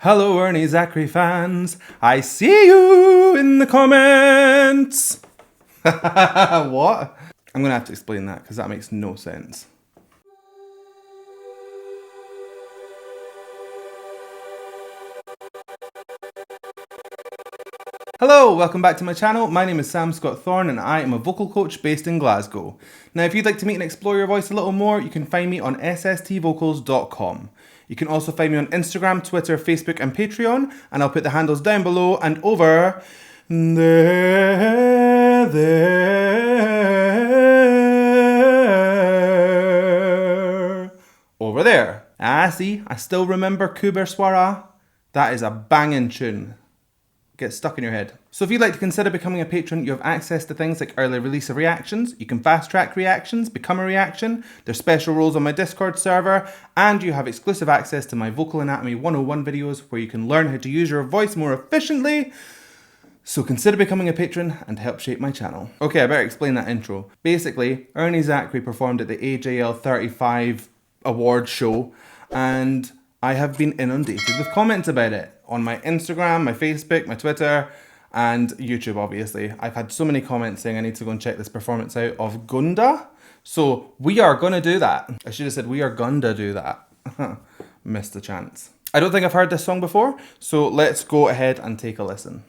Hello, Ernie Zakri fans. I see you in the comments. What? I'm going to have to explain that because that makes no sense. Hello, welcome back to my channel. My name is Sam Scott-Thorne and I am a vocal coach based in Glasgow. Now, if you'd like to meet and explore your voice a little more, you can find me on sstvocals.com. You can also find me on Instagram, Twitter, Facebook and Patreon, and I'll put the handles down below and over there. Over there. Ah, see, I still remember Kuber Swara. That is a banging tune. Get stuck in your head. So if you'd like to consider becoming a patron, you have access to things like early release of reactions, you can fast track reactions, become a reaction, there's special roles on my Discord server, and you have exclusive access to my Vocal Anatomy 101 videos where you can learn how to use your voice more efficiently. So consider becoming a patron and help shape my channel. Okay, I better explain that intro. Basically, Ernie Zakri performed at the AJL 35 award show and I have been inundated with comments about it on my Instagram, my Facebook, my Twitter, and YouTube, obviously. I've had so many comments saying I need to go and check this performance out of Gundah. So we are going to do that. I should have said we are going to do that. Missed the chance. I don't think I've heard this song before, so let's go ahead and take a listen.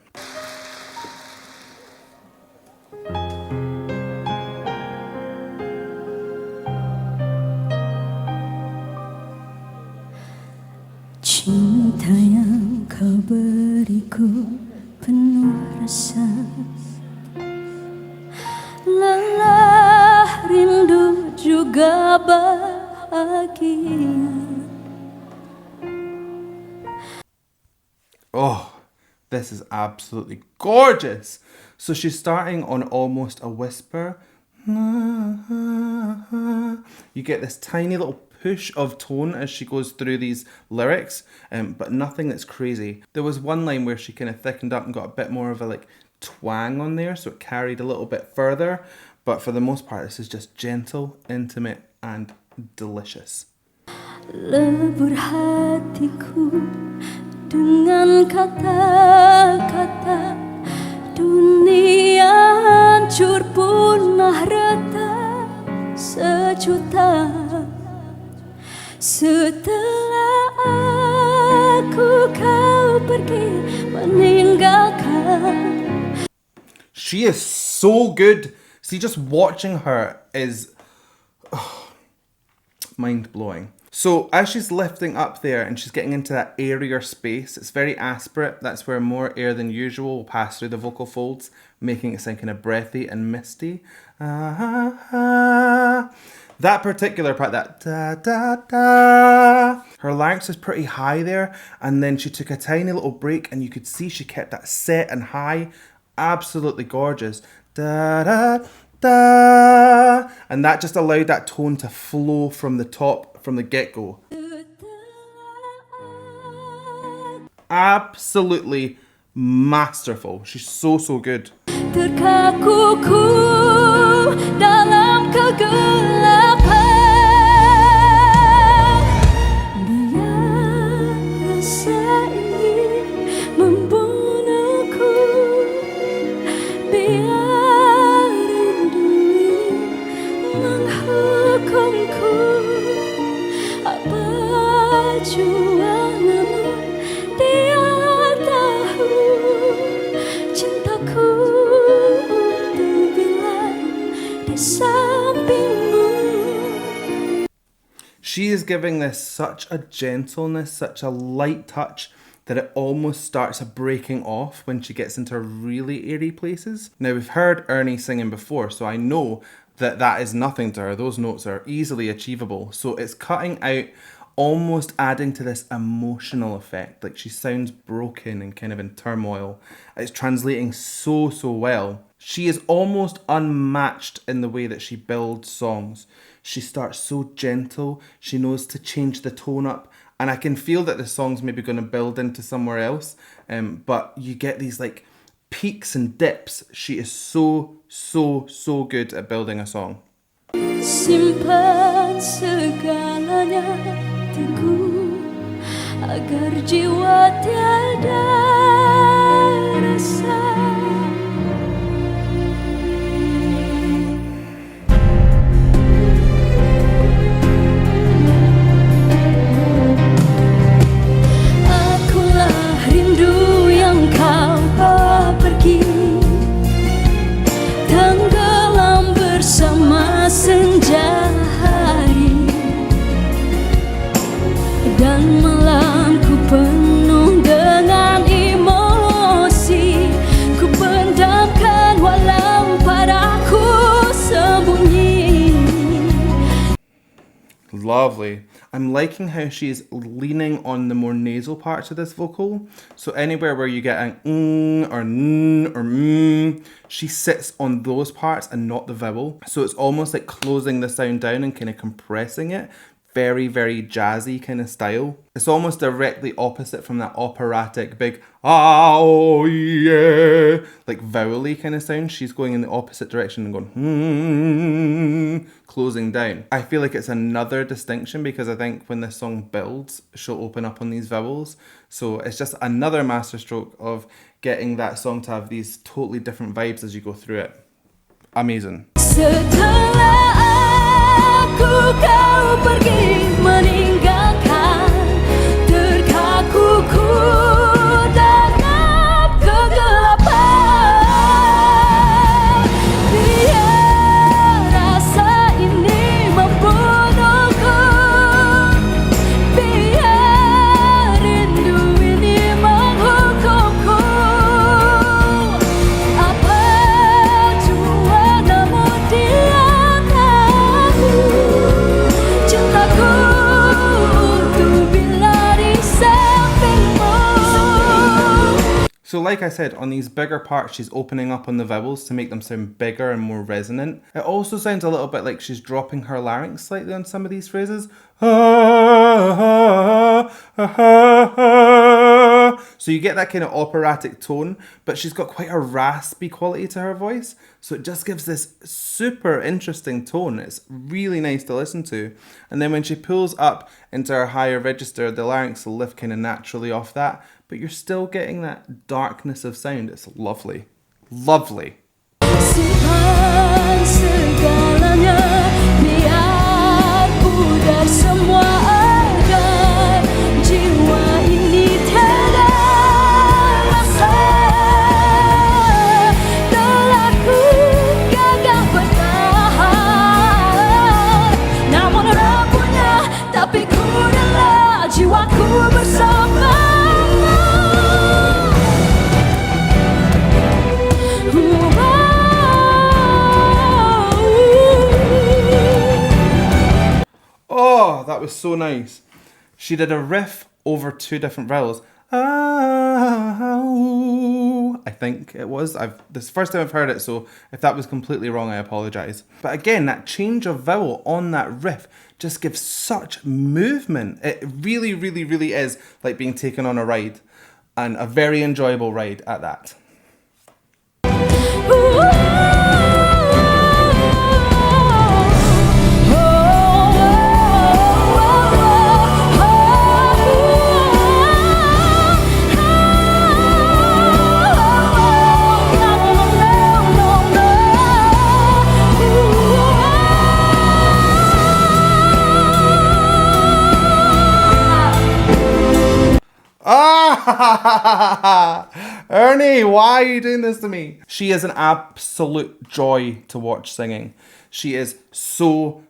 Cinta yang kau beriku penuh rasa, lelah, rindu juga bahagia. Oh, this is absolutely gorgeous. So she's starting on almost a whisper. You get this tiny little push of tone as she goes through these lyrics, but nothing that's crazy. There was one line where she kind of thickened up and got a bit more of a like twang on there, so it carried a little bit further, but for the most part this is just gentle, intimate and delicious. Lebur hatiku dengan kata-kata, dunia hancur punah rata sejuta. Setelah aku kau pergi meninggalkan. She is so good. See, just watching her is mind-blowing. So as she's lifting up there and she's getting into that airier space, it's very aspirate. That's where more air than usual will pass through the vocal folds, making it sound kind of breathy and misty. That particular part, that da da da, her larynx is pretty high there, and then she took a tiny little break and you could see she kept that set and high. Absolutely gorgeous. Da da da, and that just allowed that tone to flow from the top, from the get-go. Absolutely masterful. She's so good. Terkakuku dalam kegelapan, biar rasa ini membunuhku, biar rindu menghukumku. Apa juanganmu, dia tahu cintaku untuk bila di sampingmu. She is giving this such a gentleness, such a light touch, that it almost starts breaking off when she gets into really airy places. Now, we've heard Ernie singing before, so I know that that is nothing to her. Those notes are easily achievable. So it's cutting out, almost adding to this emotional effect. Like she sounds broken and kind of in turmoil. It's translating so well. She is almost unmatched in the way that she builds songs. She starts so gentle. She knows to change the tone up. And I can feel that the song's maybe going to build into somewhere else. But you get these like peaks and dips. She is so good at building a song. Simpan segalanya hatiku agar jiwa lovely. I'm liking how she's leaning on the more nasal parts of this vocal. So anywhere where you get an or n or she sits on those parts and not the vowel. So it's almost like closing the sound down and kind of compressing it. Very, very jazzy kind of style. It's almost directly opposite from that operatic big oh yeah, like vowel-y kind of sound. She's going in the opposite direction and going closing down. I feel like it's another distinction because I think when this song builds, she'll open up on these vowels. So it's just another masterstroke of getting that song to have these totally different vibes as you go through it. Amazing. Setelah aku kau pergi meninggalkan, terkaku dalam kegelapan. Biar rasa ini membunuhku, biar rindu ini menghukumku. Apa jua namun dia tahu cintaku untuk bila di sampingmu. So like I said, on these bigger parts, she's opening up on the vowels to make them sound bigger and more resonant. It also sounds a little bit like she's dropping her larynx slightly on some of these phrases. So you get that kind of operatic tone, but she's got quite a raspy quality to her voice. So it just gives this super interesting tone. It's really nice to listen to. And then when she pulls up into her higher register, the larynx will lift kind of naturally off that, but you're still getting that darkness of sound. It's lovely. Lovely. Simpan segalanya, biar pudar semua agar jiwa ini tiada rasa. Telah ku gagal bertahan, namun rapuhnya tapi ku rela jiwaku bersamamu. Oh, that was so nice. She did a riff over two different vowels. I think it was. This is the first time I've heard it, so if that was completely wrong, I apologise. But again, that change of vowel on that riff just gives such movement. It really, really, really is like being taken on a ride, and a very enjoyable ride at that. Ernie, why are you doing this to me? She is an absolute joy to watch singing. She is so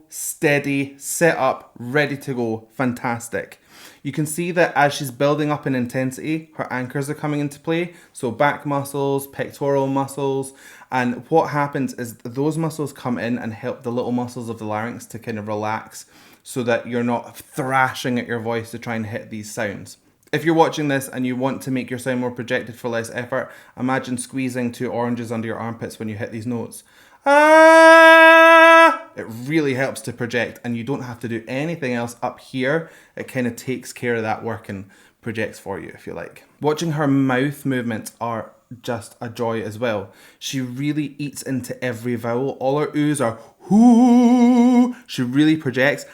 steady, set up, ready to go. Fantastic. You can see that as she's building up in intensity, her anchors are coming into play. So back muscles, pectoral muscles. And what happens is those muscles come in and help the little muscles of the larynx to kind of relax so that you're not thrashing at your voice to try and hit these sounds. If you're watching this and you want to make your sound more projected for less effort, imagine squeezing two oranges under your armpits when you hit these notes. It really helps to project, and you don't have to do anything else up here. It kind of takes care of that work and projects for you, if you like. Watching her mouth movements are just a joy as well. She really eats into every vowel. All her oohs are whoo. She really projects.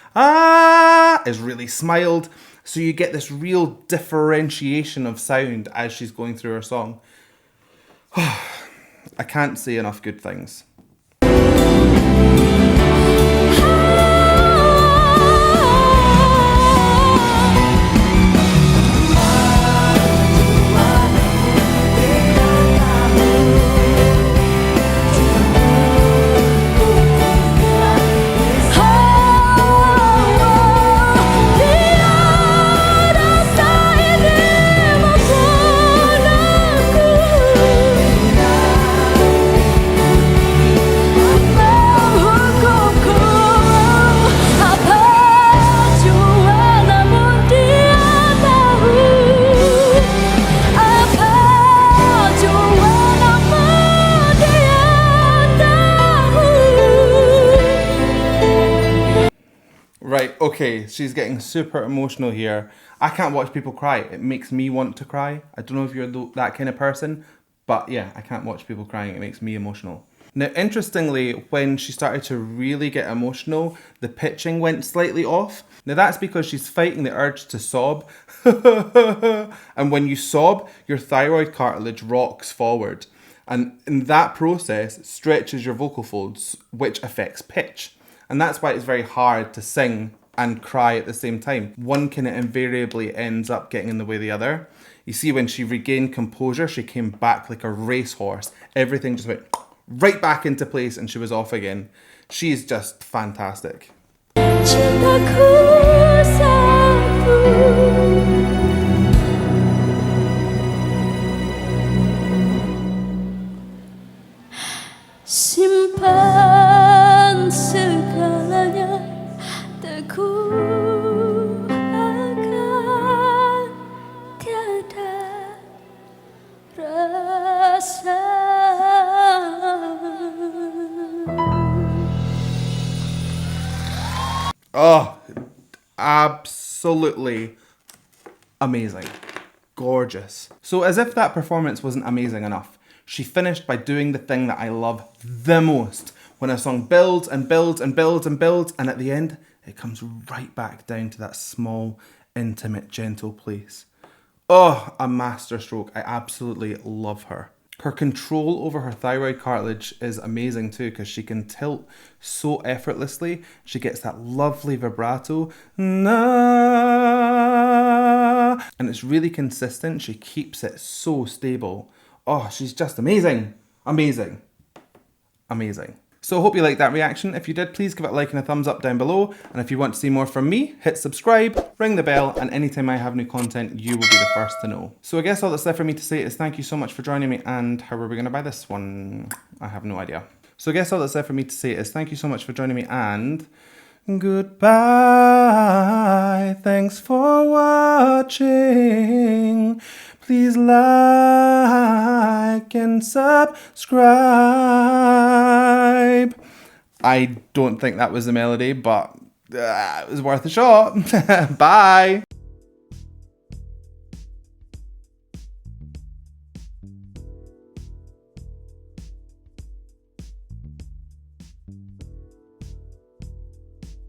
Is really smiled. So you get this real differentiation of sound as she's going through her song. I can't say enough good things. Okay, she's getting super emotional here. I can't watch people cry. It makes me want to cry. I don't know if you're that kind of person, but yeah, I can't watch people crying. It makes me emotional. Now, interestingly, when she started to really get emotional, the pitching went slightly off. Now, that's because she's fighting the urge to sob. And when you sob, your thyroid cartilage rocks forward. And in that process, stretches your vocal folds, which affects pitch. And that's why it's very hard to sing and cry at the same time. One kind of invariably ends up getting in the way of the other. You see, when she regained composure, she came back like a racehorse. Everything just went right back into place and she was off again. She's just fantastic. cintaku satu simpan segalanya teguh akan tiada rasa. Oh, absolutely amazing. Gorgeous. So as if that performance wasn't amazing enough, she finished by doing the thing that I love the most. When a song builds and builds and builds and builds, and at the end, it comes right back down to that small, intimate, gentle place. Oh, a masterstroke. I absolutely love her. Her control over her thyroid cartilage is amazing too, because she can tilt so effortlessly. She gets that lovely vibrato. Na, and it's really consistent. She keeps it so stable. Oh, she's just amazing. Amazing. Amazing. So I hope you liked that reaction. If you did, please give it a like and a thumbs up down below. And if you want to see more from me, hit subscribe, ring the bell, and anytime I have new content, you will be the first to know. So I guess all that's left for me to say is thank you so much for joining me. And how are we going to buy this one? I have no idea. So I guess all that's left for me to say is thank you so much for joining me and goodbye. Thanks for watching. Please like and subscribe. I don't think that was the melody, but it was worth a shot. Bye.